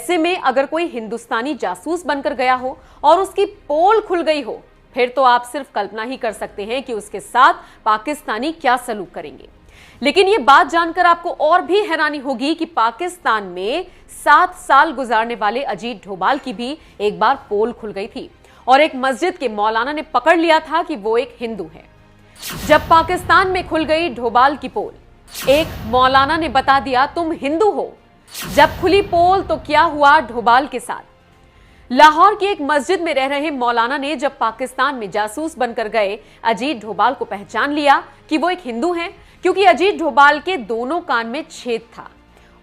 ऐसे में अगर कोई हिंदुस्तानी जासूस बनकर गया हो और उसकी पोल खुल गई हो, फिर तो आप सिर्फ कल्पना ही कर सकते हैं कि उसके साथ पाकिस्तानी क्या सलूक करेंगे। लेकिन यह बात जानकर आपको और भी हैरानी होगी कि पाकिस्तान में 7 साल गुजारने वाले अजीत डोभाल की भी एक बार पोल खुल गई थी और एक मस्जिद के मौलाना ने पकड़ लिया था कि वो एक हिंदू है। जब पाकिस्तान में खुल गई डोभाल की पोल, एक मौलाना ने बता दिया तुम हिंदू हो। जब खुली पोल तो क्या हुआ डोभाल के साथ? लाहौर की एक मस्जिद में रह रहे मौलाना ने जब पाकिस्तान में जासूस बनकर गए अजीत डोभाल को पहचान लिया कि वो एक हिंदू हैं, क्योंकि अजीत डोभाल के दोनों कान में छेद था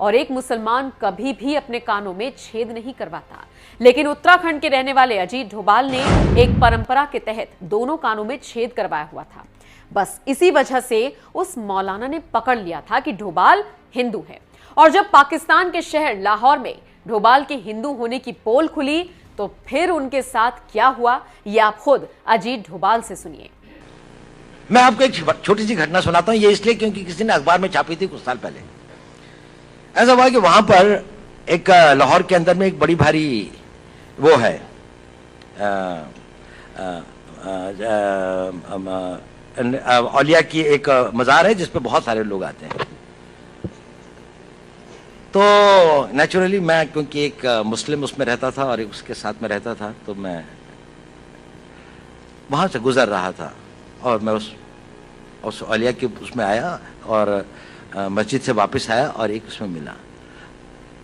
और एक मुसलमान कभी भी अपने कानों में छेद नहीं करवाता। लेकिन उत्तराखंड के रहने वाले अजीत डोभाल ने एक परंपरा के तहत दोनों कानों में छेद करवाया हुआ था। बस इसी वजह से उस मौलाना ने पकड़ लिया था कि डोभाल हिंदू है। और जब पाकिस्तान के शहर लाहौर में डोभाल के हिंदू होने की पोल खुली तो फिर उनके साथ क्या हुआ, ये आप खुद अजीत डोभाल से सुनिए। मैं आपको एक छोटी सी घटना सुनाता हूं, ये इसलिए क्योंकि किसी ने अखबार में छापी थी कुछ साल पहले। ऐसा हुआ कि वहां पर एक लाहौर के अंदर में एक बड़ी भारी वो है औलिया की एक मजार है जिसपे बहुत सारे लोग आते हैं। तो नेचुरली मैं क्योंकि एक मुस्लिम उसमें रहता था और एक उसके साथ में रहता था, तो मैं वहां से गुजर रहा था और मैं उस औलिया के उसमें आया और मस्जिद से वापस आया और एक उसमें मिला।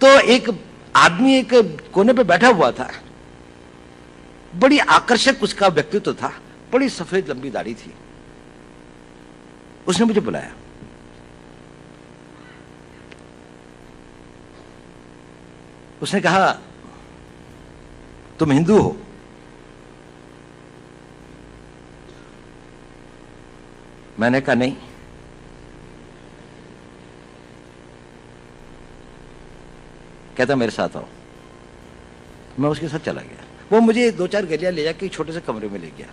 तो एक आदमी एक कोने पे बैठा हुआ था, बड़ी आकर्षक उसका व्यक्तित्व था, बड़ी सफेद लंबी दाढ़ी थी। उसने मुझे बुलाया। उसने कहा तुम हिंदू हो? मैंने कहा नहीं। कहता मेरे साथ आओ। मैं उसके साथ चला गया। वो मुझे 2-4 गलियां ले जाके छोटे से कमरे में ले गया।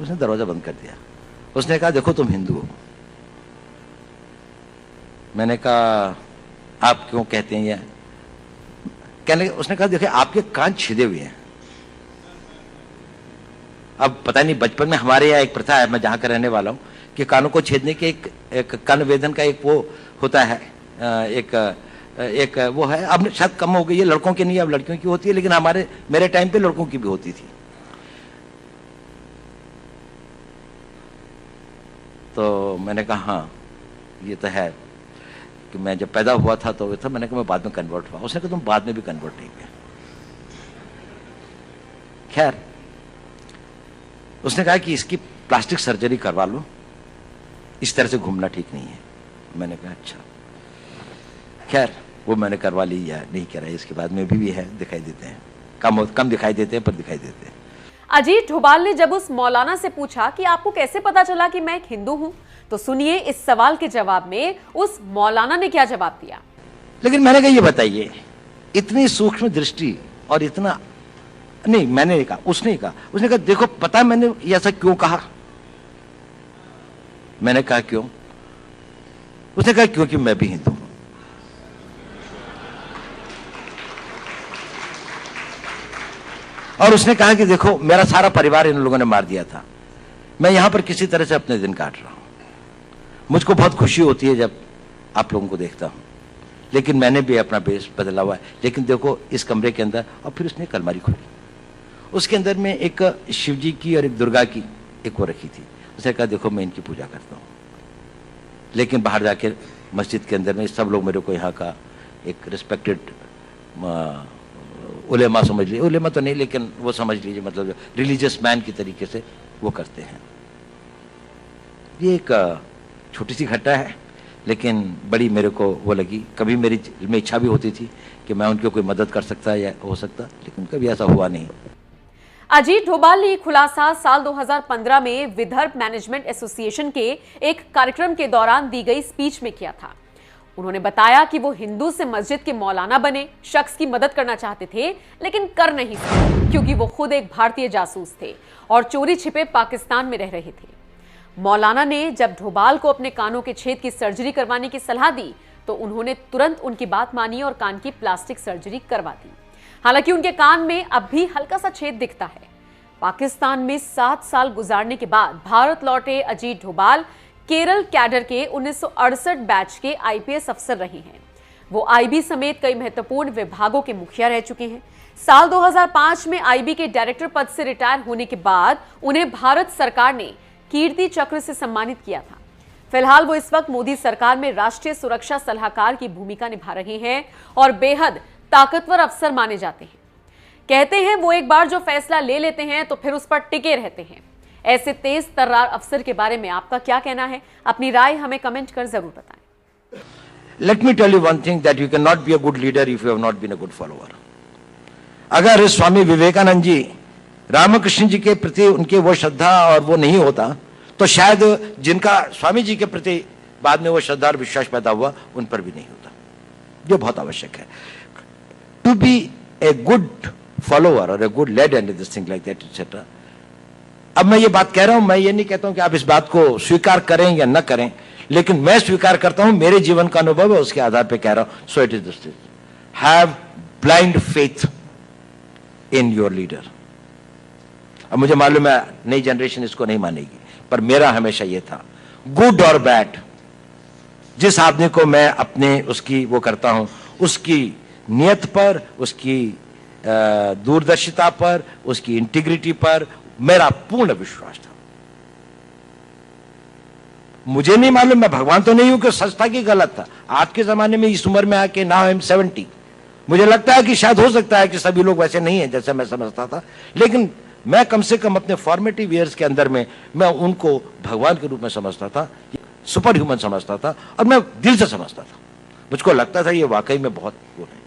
उसने दरवाजा बंद कर दिया। उसने कहा देखो तुम हिंदू हो। मैंने कहा आप क्यों कहते हैं ये? कहने उसने कहा देखिए आपके कान छिदे हुए हैं। अब पता नहीं, बचपन में हमारे यहाँ एक प्रथा है, मैं जहां का रहने वाला हूं, कि कानों को छेदने के एक कान वेदन का एक वो होता है, एक वो है। अब शायद कम हो गई है, लड़कों की नहीं अब लड़कियों की होती है, लेकिन मेरे टाइम पे लड़कों की भी होती थी। तो मैंने कहा हाँ ये तो है कि मैं जब पैदा हुआ था तो था। मैंने कहा मैं बाद में कन्वर्ट हुआ। उसने कहा तुम बाद में भी कन्वर्ट नहीं हुए। खैर उसने कहा कि इसकी प्लास्टिक सर्जरी करवा लो, इस तरह से घूमना ठीक नहीं है। मैंने कहा अच्छा। खैर वो मैंने करवा ली या नहीं करा, इसके बाद में भी है, दिखाई देते हैं, कम दिखाई देते हैं पर दिखाई देते हैं। अजीत डोभाल ने जब उस मौलाना से पूछा कि आपको कैसे पता चला कि मैं एक हिंदू हूं, तो सुनिए इस सवाल के जवाब में उस मौलाना ने क्या जवाब दिया। लेकिन मैंने कहा ये बताइए, इतनी सूक्ष्म दृष्टि और इतना नहीं, मैंने नहीं कहा, उसने कहा। उसने कहा देखो पता है मैंने ऐसा क्यों कहा? मैंने कहा क्यों? उसने कहा क्योंकि मैं भी हिंदू हूं। और उसने कहा कि देखो मेरा सारा परिवार इन लोगों ने मार दिया था, मैं यहां पर किसी तरह से अपने दिन काट रहा हूं। मुझको बहुत खुशी होती है जब आप लोगों को देखता हूं, लेकिन मैंने भी अपना बेस बदला हुआ है। लेकिन देखो इस कमरे के अंदर, और फिर उसने एक अलमारी खोली, उसके अंदर में एक शिव जी की और एक दुर्गा की एक वो रखी थी। उसने कहा देखो मैं इनकी पूजा करता हूं, लेकिन बाहर जाकर मस्जिद के अंदर में सब लोग मेरे को यहाँ का एक रिस्पेक्टेड उलेमा समझ लीजिए, उलेमा तो नहीं लेकिन वो समझ लीजिए, मतलब रिलीजियस मैन की तरीके से वो करते हैं। ये एक छोटी सी घटना है, लेकिन बड़ी मेरे को वो लगी। कभी मेरी में इच्छा भी होती थी कि मैं उनकी कोई मदद कर सकता या हो सकता, लेकिन कभी ऐसा हुआ नहीं। अजीत डोभाल ने खुलासा साल 2015 में विदर्भ मैनेजमेंट एसोसिएशन के एक कार्यक्रम के दौरान दी गई स्पीच में किया था। उन्होंने बताया कि वो हिंदू से मस्जिद के मौलाना बने शख्स की मदद करना चाहते थे, लेकिन कर नहीं सके क्योंकि वो खुद एक भारतीय जासूस थे और चोरी छिपे पाकिस्तान में रह रहे थे। मौलाना ने जब डोभाल को अपने कानों के छेद की सर्जरी करवाने की सलाह दी तो उन्होंने तुरंत उनकी बात मानी और कान की प्लास्टिक सर्जरी करवा दी। हालांकि उनके कान में अब भी हल्का सा छेद दिखता है। पाकिस्तान में 7 साल गुजारने के बाद भारत लौटे अजीत डोभाल केरल कैडर के 1968 बैच के आईपीएस अफसर रहे हैं। वो आईबी समेत कई महत्वपूर्ण विभागों के मुखिया रह चुके हैं। साल 2005 में आईबी के डायरेक्टर पद से रिटायर होने के बाद उन्हें भारत सरकार ने कीर्ति चक्र से सम्मानित किया था। फिलहाल वो इस वक्त मोदी सरकार में राष्ट्रीय सुरक्षा सलाहकार की भूमिका निभा रहे हैं और बेहद ताकतवर अफसर माने जाते हैं। कहते हैं वो एक बार जो फैसला ले लेते हैं तो फिर उस पर टिके रहते हैं। ऐसे तेज तर्रार अफसर के बारे में आपका क्या कहना है? अपनी राय हमें कमेंट कर जरूर बताएं। Let me tell you one thing, that you cannot be a good leader if you have not been a good follower. अगर स्वामी विवेकानंद जी, रामकृष्ण जी के प्रति उनके वो श्रद्धा और वो नहीं होता तो शायद जिनका स्वामी जी के प्रति बाद में वो श्रद्धा और विश्वास पैदा हुआ उन पर भी नहीं होता, जो बहुत आवश्यक है। To be a good follower और a good leader and this thing like that etcetera. अब मैं ये बात कह रहा हूं, मैं ये नहीं कहता हूं कि आप इस बात को स्वीकार करें या न करें, लेकिन मैं स्वीकार करता हूं, मेरे जीवन का अनुभव है, उसके आधार पर कह रहा हूं। So it is this, have blind faith in your leader. अब मुझे मालूम है नई जनरेशन इसको नहीं मानेगी, पर मेरा हमेशा यह था, गुड और बैड, जिस आदमी को मैं अपने उसकी वो करता हूं, उसकी नियत पर, उसकी दूरदर्शिता पर, उसकी इंटीग्रिटी पर मेरा पूर्ण विश्वास था। मुझे नहीं मालूम, मैं भगवान तो नहीं हूं कि सच था कि गलत था। आज के जमाने में इस उम्र में आके नाउ आई एम 70, मुझे लगता है कि शायद हो सकता है कि सभी लोग वैसे नहीं है जैसे मैं समझता था, लेकिन मैं कम से कम अपने फॉर्मेटिव ईयर्स के अंदर में मैं उनको भगवान के रूप में समझता था, सुपर ह्यूमन समझता था और मैं दिल से समझता था। मुझको लगता था ये वाकई में बहुत वो है।